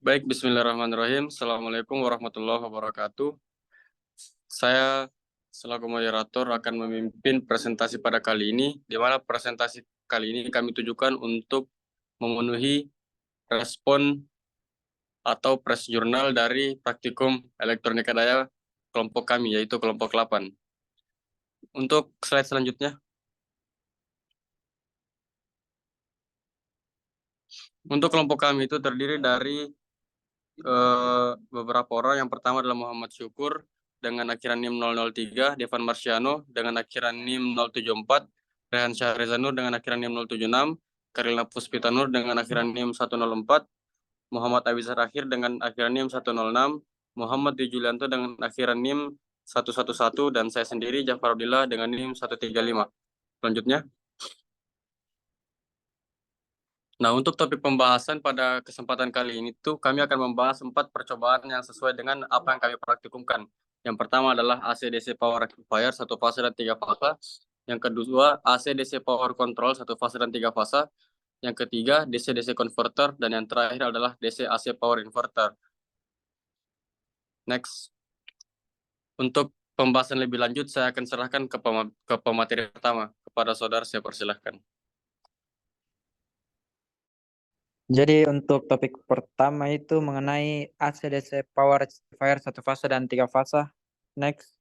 Baik, bismillahirrahmanirrahim. Assalamualaikum warahmatullahi wabarakatuh. Saya selaku moderator akan memimpin presentasi pada kali ini, di mana presentasi kali ini kami tujukan untuk memenuhi respon atau press jurnal dari praktikum elektronika daya kelompok kami, yaitu kelompok 8. Untuk slide selanjutnya. Untuk kelompok kami itu terdiri dari beberapa orang. Yang pertama adalah Muhammad Syukur dengan akhiran NIM 003, Devan Marciano dengan akhiran NIM 074, Rehan Syahrizanur dengan akhiran NIM 076, Karilna Puspitanur dengan akhiran NIM 104, Muhammad Abizar Akhir dengan akhiran NIM 106, Muhammad Dwi Julianto dengan akhiran NIM 111, dan saya sendiri Jafar Abdillah dengan NIM 135. Selanjutnya. Nah, untuk topik pembahasan pada kesempatan kali ini tuh kami akan membahas 4 percobaan yang sesuai dengan apa yang kami praktikumkan. Yang pertama adalah AC/DC Power Rectifier 1 fase dan 3 fase. Yang kedua, AC/DC Power Control 1 fase dan 3 fase. Yang ketiga, DC-DC Converter. Dan yang terakhir adalah DC-AC Power Inverter. Next. Untuk pembahasan lebih lanjut, saya akan serahkan ke pemateri pertama. Kepada saudara, saya persilahkan. Jadi untuk topik pertama itu mengenai AC/DC Power Rectifier 1 fase dan 3 fase. Next.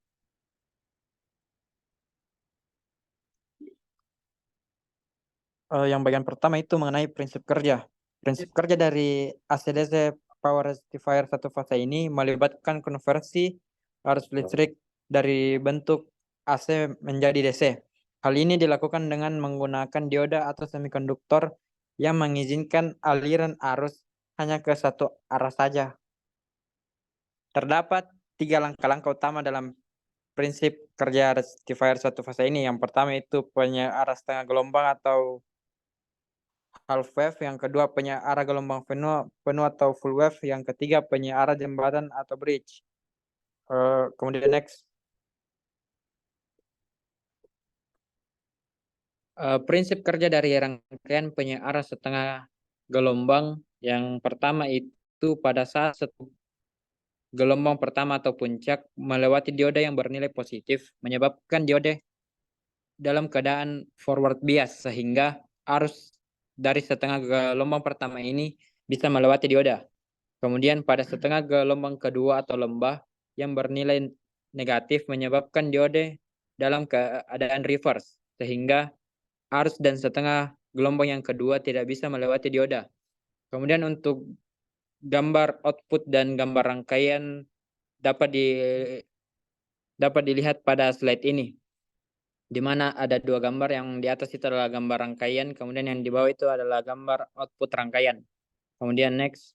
Yang bagian pertama itu mengenai prinsip kerja. Prinsip kerja dari AC/DC Power Rectifier 1 fase ini melibatkan konversi arus listrik dari bentuk AC menjadi DC. Hal ini dilakukan dengan menggunakan dioda atau semikonduktor yang mengizinkan aliran arus hanya ke satu arah saja. Terdapat 3 langkah-langkah utama dalam prinsip kerja rectifier 1 fase ini. Yang pertama itu penyearah setengah gelombang atau half wave, yang kedua penyearah gelombang penuh atau full wave, yang ketiga penyearah jembatan atau bridge. Kemudian next. Prinsip kerja dari rangkaian penyearah setengah gelombang yang pertama itu pada saat gelombang pertama atau puncak melewati dioda yang bernilai positif menyebabkan dioda dalam keadaan forward bias sehingga arus dari setengah gelombang pertama ini bisa melewati dioda. Kemudian pada setengah gelombang kedua atau lembah yang bernilai negatif menyebabkan dioda dalam keadaan reverse sehingga arus dan setengah gelombang yang kedua tidak bisa melewati dioda. Kemudian untuk gambar output dan gambar rangkaian dapat dilihat pada slide ini, di mana ada 2 gambar. Yang di atas itu adalah gambar rangkaian, kemudian yang di bawah itu adalah gambar output rangkaian. Kemudian next.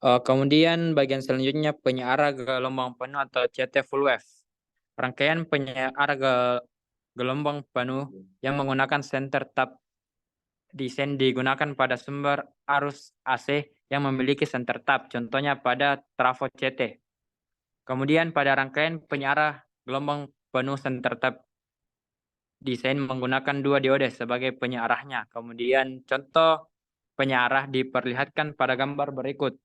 Kemudian bagian selanjutnya penyearah gelombang penuh atau CT full wave. Rangkaian penyearah gelombang penuh yang menggunakan center tap desain digunakan pada sumber arus AC yang memiliki center tap, contohnya pada trafo CT. Kemudian pada rangkaian penyearah gelombang penuh center tap desain menggunakan 2 dioda sebagai penyearahnya. Kemudian contoh penyearah diperlihatkan pada gambar berikut,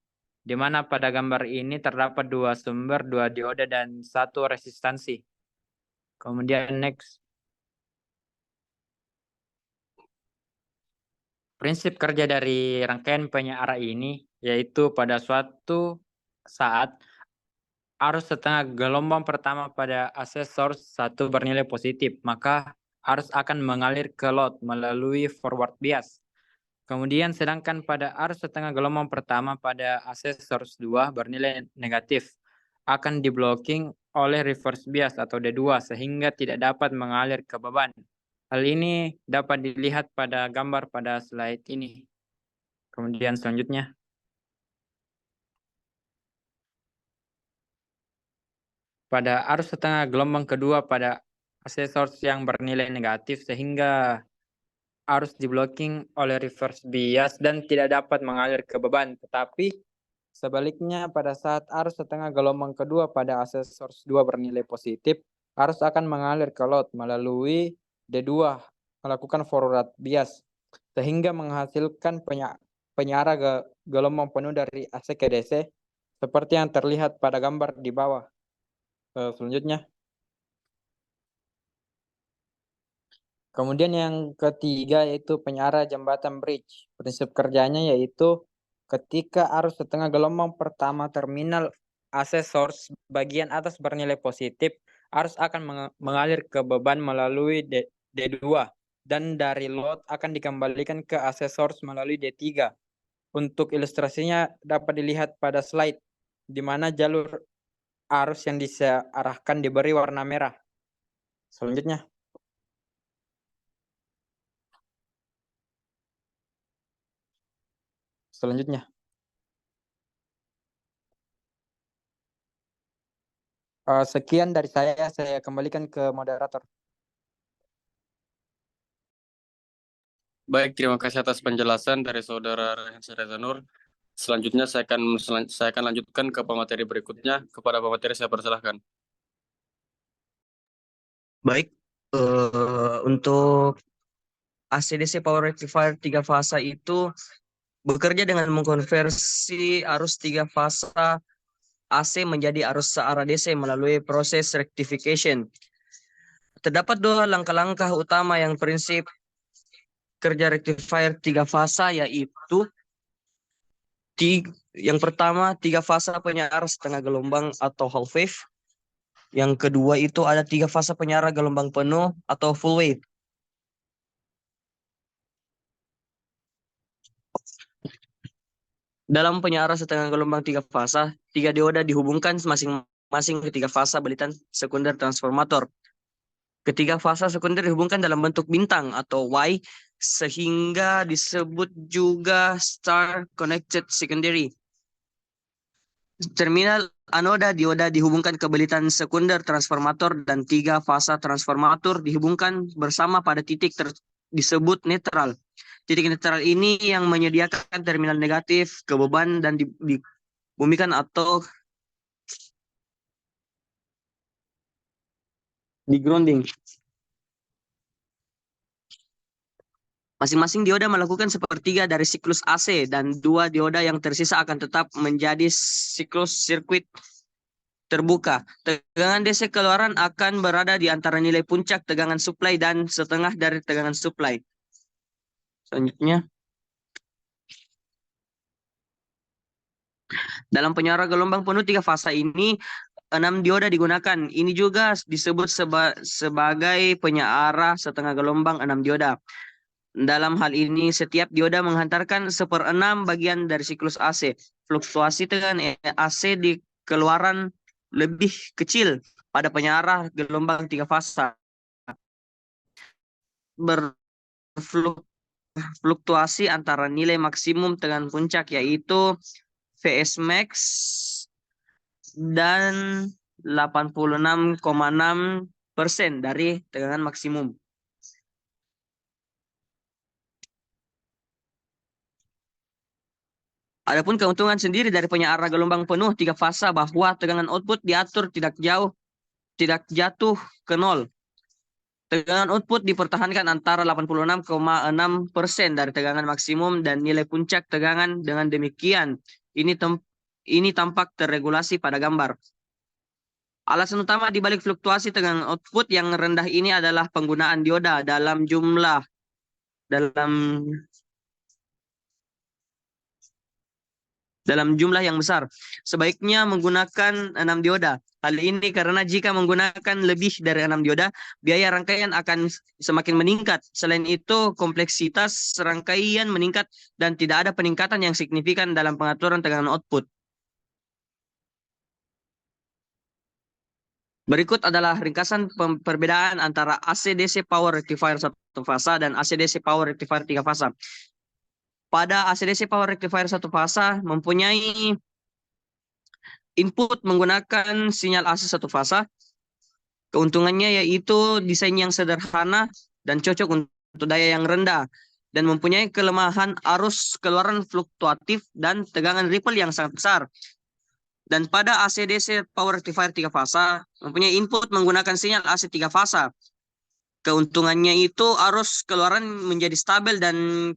di mana pada gambar ini terdapat 2 sumber, 2 dioda, dan 1 resistansi. Kemudian next. Prinsip kerja dari rangkaian penyearah ini yaitu pada suatu saat arus setengah gelombang pertama pada AC source 1 bernilai positif, maka arus akan mengalir ke load melalui forward bias. Kemudian sedangkan pada arus setengah gelombang pertama pada AC source 2 bernilai negatif, akan diblocking oleh reverse bias atau D2 sehingga tidak dapat mengalir ke beban. Hal ini dapat dilihat pada gambar pada slide ini. Kemudian selanjutnya. Pada arus setengah gelombang kedua pada AC source yang bernilai negatif sehingga arus diblocking oleh reverse bias dan tidak dapat mengalir ke beban. Tetapi sebaliknya pada saat arus setengah gelombang kedua pada AC source 2 bernilai positif, arus akan mengalir ke load melalui D2. melakukan forward bias sehingga menghasilkan penyara gelombang penuh dari AC ke DC seperti yang terlihat pada gambar di bawah. Selanjutnya. Kemudian yang ketiga yaitu penyara jembatan bridge. Prinsip kerjanya yaitu ketika arus setengah gelombang pertama terminal AC source bagian atas bernilai positif, arus akan mengalir ke beban melalui D2 dan dari load akan dikembalikan ke AC source melalui D3. Untuk ilustrasinya dapat dilihat pada slide di mana jalur arus yang diarahkan diberi warna merah. Selanjutnya. Sekian dari saya kembalikan ke moderator. Baik, terima kasih atas penjelasan dari Saudara Rehansyah Reza Nur. Selanjutnya saya akan lanjutkan ke pemateri berikutnya. Kepada pemateri saya persilahkan. Baik, untuk AC/DC Power Rectifier 3 fasa itu bekerja dengan mengkonversi arus 3 fasa AC menjadi arus searah DC melalui proses rectification. Terdapat dua langkah-langkah utama yang prinsip kerja rectifier 3 fasa, yaitu yang pertama 3 fasa penyara setengah gelombang atau half wave. Yang kedua itu ada 3 fasa penyara gelombang penuh atau full wave. Dalam penyara setengah gelombang 3 fasa, 3 dioda dihubungkan masing-masing ke 3 fasa balitan sekunder transformator. Ketiga fasa sekunder dihubungkan dalam bentuk bintang atau Y, sehingga disebut juga star connected secondary. Terminal anoda dioda dihubungkan ke balitan sekunder transformator dan 3 fasa transformator dihubungkan bersama pada titik disebut netral. Titik netral ini yang menyediakan terminal negatif ke beban dan dibumikan atau di grounding. Masing-masing dioda melakukan sepertiga dari siklus AC dan 2 dioda yang tersisa akan tetap menjadi siklus sirkuit terbuka. Tegangan DC keluaran akan berada di antara nilai puncak tegangan supply dan setengah dari tegangan supply. Selanjutnya. Dalam penyara gelombang penuh 3 fasa ini, 6 dioda digunakan. Ini juga disebut sebagai penyara setengah gelombang 6 dioda. Dalam hal ini, setiap dioda menghantarkan 1/6 bagian dari siklus AC. Fluktuasi tegangan AC di keluaran lebih kecil pada penyara gelombang 3 fasa. Berfluktuasi antara nilai maksimum tegangan puncak yaitu Vs max dan 86,6% dari tegangan maksimum. Adapun keuntungan sendiri dari penyara gelombang penuh 3 fasa bahwa tegangan output diatur tidak jatuh ke nol. Tegangan output dipertahankan antara 86,6% dari tegangan maksimum dan nilai puncak tegangan. Dengan demikian, ini tampak terregulasi pada gambar. Alasan utama di balik fluktuasi tegangan output yang rendah ini adalah penggunaan dioda dalam jumlah yang besar. Sebaiknya menggunakan 6 dioda. Hal ini karena jika menggunakan lebih dari 6 dioda, biaya rangkaian akan semakin meningkat. Selain itu, kompleksitas rangkaian meningkat dan tidak ada peningkatan yang signifikan dalam pengaturan tegangan output. Berikut adalah ringkasan perbedaan antara AC/DC Power Rectifier 1 fasa dan AC/DC Power Rectifier 3 fasa. Pada AC/DC Power Rectifier 1 fasa mempunyai input menggunakan sinyal AC 1 fasa. Keuntungannya yaitu desain yang sederhana dan cocok untuk daya yang rendah dan mempunyai kelemahan arus keluaran fluktuatif dan tegangan ripple yang sangat besar. Dan pada AC/DC Power Rectifier 3 fasa mempunyai input menggunakan sinyal AC 3 fasa. Keuntungannya itu arus keluaran menjadi stabil dan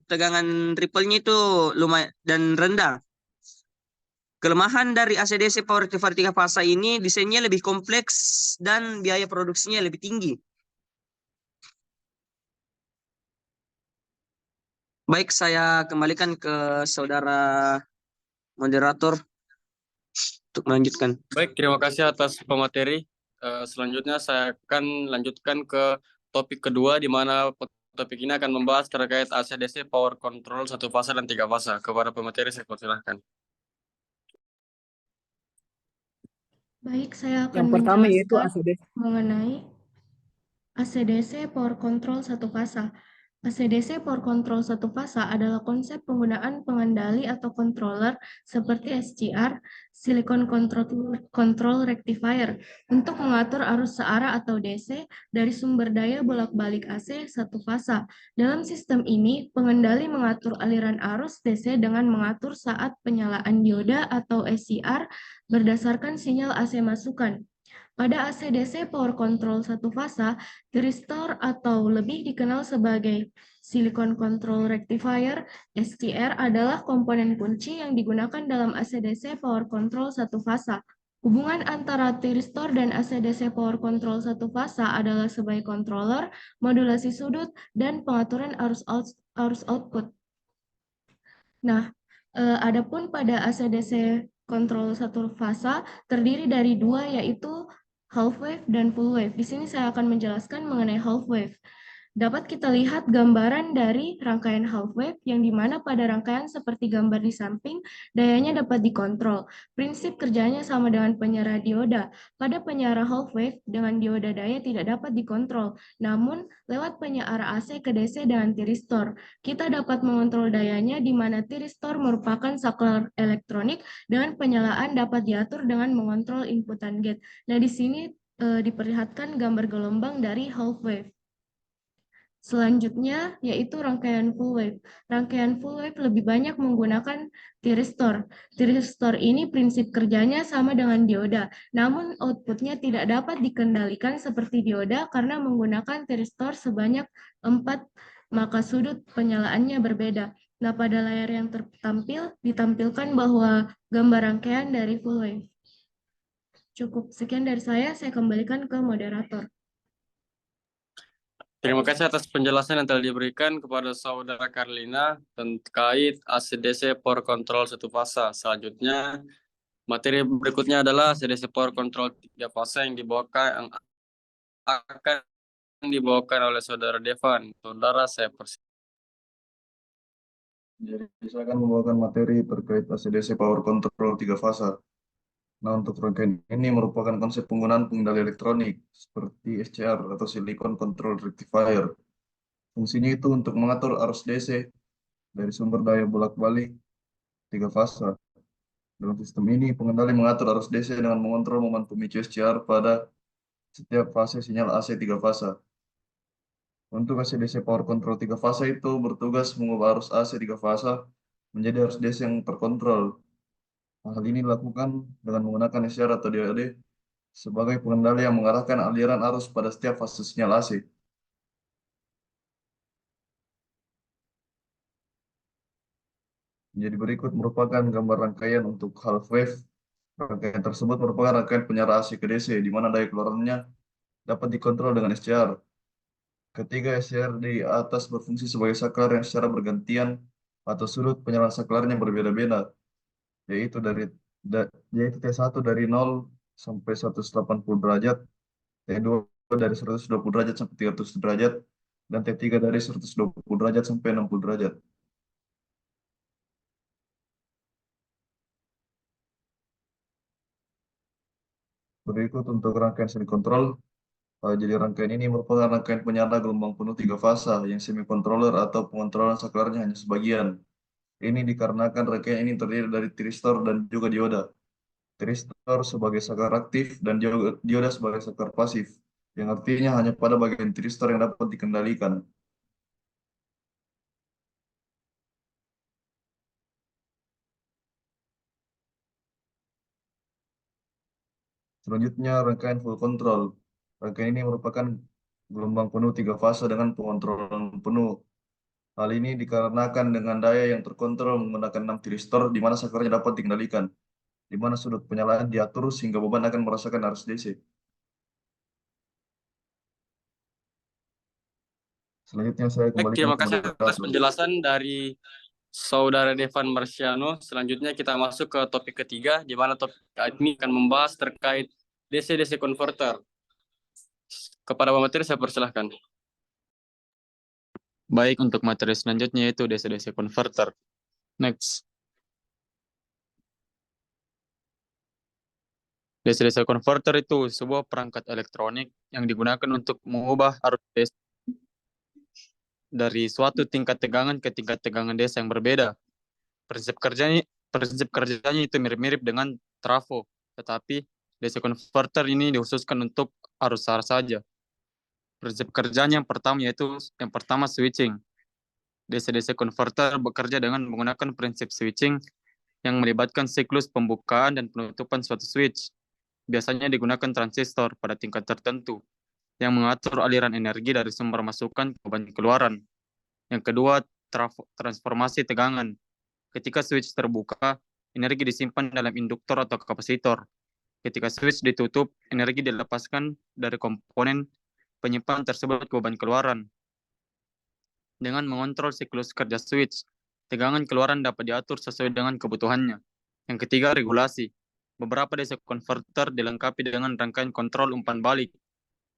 tegangan ripple-nya itu lumayan dan rendah. Kelemahan dari AC/DC power rectifier 3 fasa ini desainnya lebih kompleks dan biaya produksinya lebih tinggi. Baik, saya kembalikan ke saudara moderator untuk melanjutkan. Baik, terima kasih atas pemateri. Selanjutnya saya akan lanjutkan ke topik kedua, di mana topik ini akan membahas terkait AC/DC power control 1 fasa dan 3 fasa. Kepada pemateri saya persilahkan. Baik, saya akan Yang pertama yaitu menjelaskan AC/DC. mengenai AC/DC Power Control satu fasa. AC/DC Power Control satu fasa adalah konsep penggunaan pengendali atau controller seperti SCR, Silicon Control Rectifier, untuk mengatur arus searah atau DC dari sumber daya bolak-balik AC satu fasa. Dalam sistem ini, pengendali mengatur aliran arus DC dengan mengatur saat penyalaan dioda atau SCR berdasarkan sinyal AC masukan. Pada AC/DC Power Control satu fasa, thyristor atau lebih dikenal sebagai Silicon Control Rectifier (SCR) adalah komponen kunci yang digunakan dalam AC/DC Power Control satu fasa. Hubungan antara thyristor dan AC/DC Power Control satu fasa adalah sebagai controller, modulasi sudut, dan pengaturan arus output. Nah, adapun pada AC/DC Control satu fasa terdiri dari dua, yaitu half wave dan full wave. Di sini saya akan menjelaskan mengenai half wave. Dapat kita lihat gambaran dari rangkaian half wave yang dimana pada rangkaian seperti gambar di samping, dayanya dapat dikontrol. Prinsip kerjanya sama dengan penyarah dioda. Pada penyarah half wave dengan dioda daya tidak dapat dikontrol, namun lewat penyarah AC ke DC dengan thyristor, kita dapat mengontrol dayanya di mana thyristor merupakan saklar elektronik dengan penyalaan dapat diatur dengan mengontrol inputan gate. Nah, di sini diperlihatkan gambar gelombang dari half wave. Selanjutnya yaitu rangkaian full wave. Rangkaian full wave lebih banyak menggunakan thyristor. Thyristor ini prinsip kerjanya sama dengan dioda, namun outputnya tidak dapat dikendalikan seperti dioda karena menggunakan thyristor sebanyak 4, maka sudut penyalaannya berbeda. Nah, pada layar yang tertampil ditampilkan bahwa gambar rangkaian dari full wave. Cukup sekian dari saya kembalikan ke moderator. Terima kasih atas penjelasan yang telah diberikan kepada saudara Carlina terkait AC/DC Power Control 1 fasa. Selanjutnya, materi berikutnya adalah AC/DC Power Control 3 fasa yang akan dibawakan oleh saudara Devan. Saudara, saya persilakan. Jadi saya akan membawakan materi terkait AC/DC Power Control 3 fasa. Nah, untuk rangkaian ini merupakan konsep penggunaan pengendali elektronik seperti SCR atau Silicon Control Rectifier. Fungsinya itu untuk mengatur arus DC dari sumber daya bolak-balik 3 fasa. Dalam sistem ini, pengendali mengatur arus DC dengan mengontrol momen pemicu SCR pada setiap fase sinyal AC 3 fasa. Untuk AC/DC Power Control 3 fasa itu bertugas mengubah arus AC 3 fasa menjadi arus DC yang terkontrol. Hal ini dilakukan dengan menggunakan SCR atau DOD sebagai pengendali yang mengarahkan aliran arus pada setiap fase sinyal AC. Jadi berikut merupakan gambar rangkaian untuk half wave. Rangkaian tersebut merupakan rangkaian penyarah AC ke DC, di mana daya keluarannya dapat dikontrol dengan SCR. Ketiga SCR di atas berfungsi sebagai saklar yang secara bergantian atau sudut penyalahan saklarnya berbeda-beda, yaitu yaitu T1 dari 0 sampai 180 derajat, T2 dari 120 derajat sampai 300 derajat, dan T3 dari 120 derajat sampai 60 derajat. Berikut untuk rangkaian semi kontrol. Jadi rangkaian ini merupakan rangkaian penyala gelombang penuh 3 fasa yang semi controller atau pengontrolan saklarnya hanya sebagian. Ini dikarenakan rangkaian ini terdiri dari thyristor dan juga dioda. Thyristor sebagai saklar aktif dan dioda sebagai saklar pasif, yang artinya hanya pada bagian thyristor yang dapat dikendalikan. Selanjutnya rangkaian full control. Rangkaian ini merupakan gelombang penuh 3 fase dengan pengontrolan penuh. Hal ini dikarenakan dengan daya yang terkontrol menggunakan 6 tiristor di mana sakarnya dapat dikendalikan, di mana sudut penyalaan diatur sehingga beban akan merasakan arus DC. Selanjutnya saya Baik, kembalikan terima ke kasih atas moderator. penjelasan dari Saudara Devan Marciano. Selanjutnya kita masuk ke topik ketiga, di mana topik ini akan membahas terkait DC-DC converter. Kepada Pak Materi, saya persilahkan. Baik, untuk materi selanjutnya yaitu DC-DC converter. Next. DC-DC converter itu sebuah perangkat elektronik yang digunakan untuk mengubah arus DC dari suatu tingkat tegangan ke tingkat tegangan DC yang berbeda. Prinsip kerjanya itu mirip-mirip dengan trafo, tetapi DC converter ini dikhususkan untuk arus SAR saja. Prinsip kerjanya yang pertama switching. DC-DC converter bekerja dengan menggunakan prinsip switching yang melibatkan siklus pembukaan dan penutupan suatu switch. Biasanya digunakan transistor pada tingkat tertentu yang mengatur aliran energi dari sumber masukan ke beban keluaran. Yang kedua, transformasi tegangan. Ketika switch terbuka, energi disimpan dalam induktor atau kapasitor. Ketika switch ditutup, energi dilepaskan dari komponen penyimpan tersebut ke beban keluaran. Dengan mengontrol siklus kerja switch, tegangan keluaran dapat diatur sesuai dengan kebutuhannya. Yang ketiga, regulasi. Beberapa DC converter dilengkapi dengan rangkaian kontrol umpan balik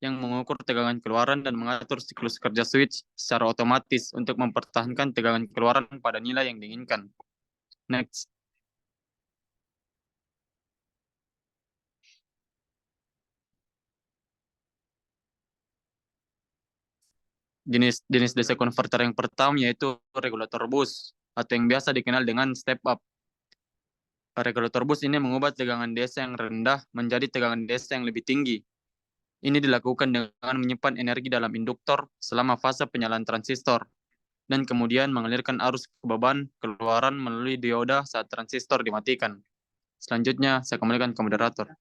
yang mengukur tegangan keluaran dan mengatur siklus kerja switch secara otomatis untuk mempertahankan tegangan keluaran pada nilai yang diinginkan. Next. Jenis DC converter yang pertama yaitu regulator bus atau yang biasa dikenal dengan step up. Regulator bus ini mengubah tegangan DC yang rendah menjadi tegangan DC yang lebih tinggi. Ini dilakukan dengan menyimpan energi dalam induktor selama fase penyalaan transistor dan kemudian mengalirkan arus ke beban keluaran melalui dioda saat transistor dimatikan. Selanjutnya, saya kembalikan ke moderator.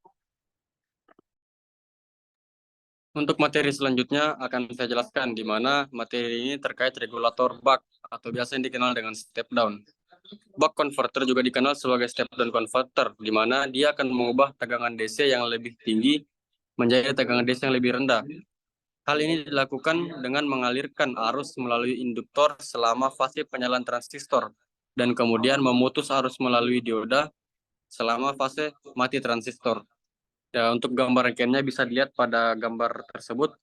Untuk materi selanjutnya akan saya jelaskan di mana materi ini terkait regulator buck atau biasa yang dikenal dengan step down. Buck converter juga dikenal sebagai step down converter, di mana dia akan mengubah tegangan DC yang lebih tinggi menjadi tegangan DC yang lebih rendah. Hal ini dilakukan dengan mengalirkan arus melalui induktor selama fase penyalaan transistor dan kemudian memutus arus melalui dioda selama fase mati transistor. Ya, untuk gambar rangkaiannya bisa dilihat pada gambar tersebut,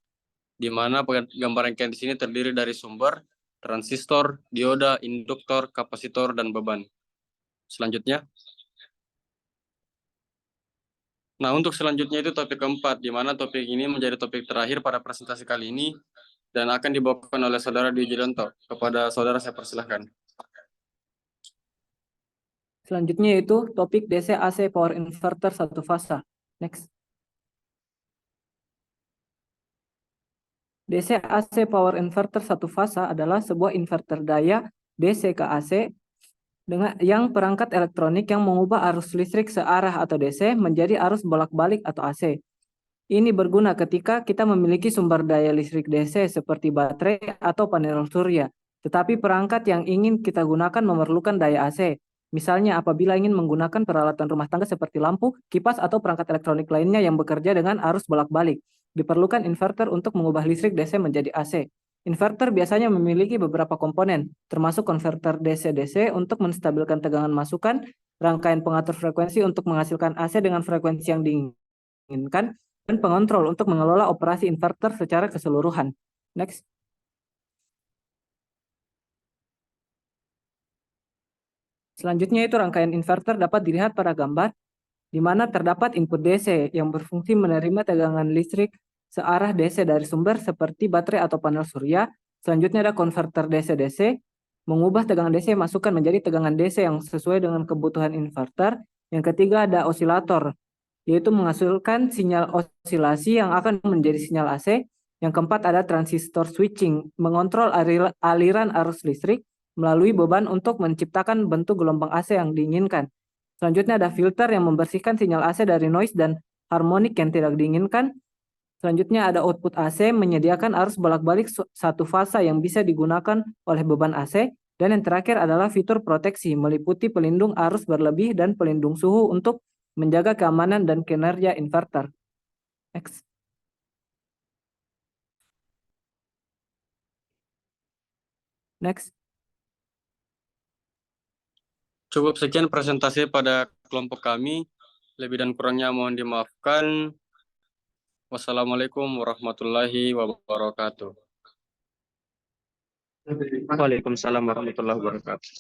di mana gambar rangkaian di sini terdiri dari sumber, transistor, dioda, induktor, kapasitor, dan beban. Selanjutnya. Nah, untuk selanjutnya itu topik keempat, di mana topik ini menjadi topik terakhir pada presentasi kali ini, dan akan dibawakan oleh Saudara Dwi Julianto. Kepada Saudara saya persilahkan. Selanjutnya yaitu topik DC AC Power Inverter satu fasa. Next. DC AC Power Inverter satu fasa adalah sebuah inverter daya DC ke AC dengan yang perangkat elektronik yang mengubah arus listrik searah atau DC menjadi arus bolak-balik atau AC. Ini berguna ketika kita memiliki sumber daya listrik DC seperti baterai atau panel surya. Tetapi perangkat yang ingin kita gunakan memerlukan daya AC. Misalnya apabila ingin menggunakan peralatan rumah tangga seperti lampu, kipas, atau perangkat elektronik lainnya yang bekerja dengan arus bolak-balik. Diperlukan inverter untuk mengubah listrik DC menjadi AC. Inverter biasanya memiliki beberapa komponen, termasuk konverter DC-DC untuk menstabilkan tegangan masukan, rangkaian pengatur frekuensi untuk menghasilkan AC dengan frekuensi yang diinginkan, dan pengontrol untuk mengelola operasi inverter secara keseluruhan. Next. Selanjutnya itu rangkaian inverter dapat dilihat pada gambar, di mana terdapat input DC yang berfungsi menerima tegangan listrik searah DC dari sumber seperti baterai atau panel surya. Selanjutnya ada konverter DC-DC, mengubah tegangan DC masukkan menjadi tegangan DC yang sesuai dengan kebutuhan inverter. Yang ketiga ada osilator, yaitu menghasilkan sinyal osilasi yang akan menjadi sinyal AC. Yang keempat ada transistor switching, mengontrol aliran arus listrik melalui beban untuk menciptakan bentuk gelombang AC yang diinginkan. Selanjutnya ada filter yang membersihkan sinyal AC dari noise dan harmonik yang tidak diinginkan. Selanjutnya ada output AC menyediakan arus bolak-balik satu fasa yang bisa digunakan oleh beban AC. Dan yang terakhir adalah fitur proteksi meliputi pelindung arus berlebih dan pelindung suhu untuk menjaga keamanan dan kinerja inverter. Next. Next. Cukup sekian presentasi pada kelompok kami. Lebih dan kurangnya mohon dimaafkan. Wassalamualaikum warahmatullahi wabarakatuh. Waalaikumsalam warahmatullahi wabarakatuh.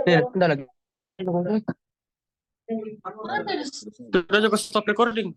Ya, udah lagi. Sudah juga stop recording.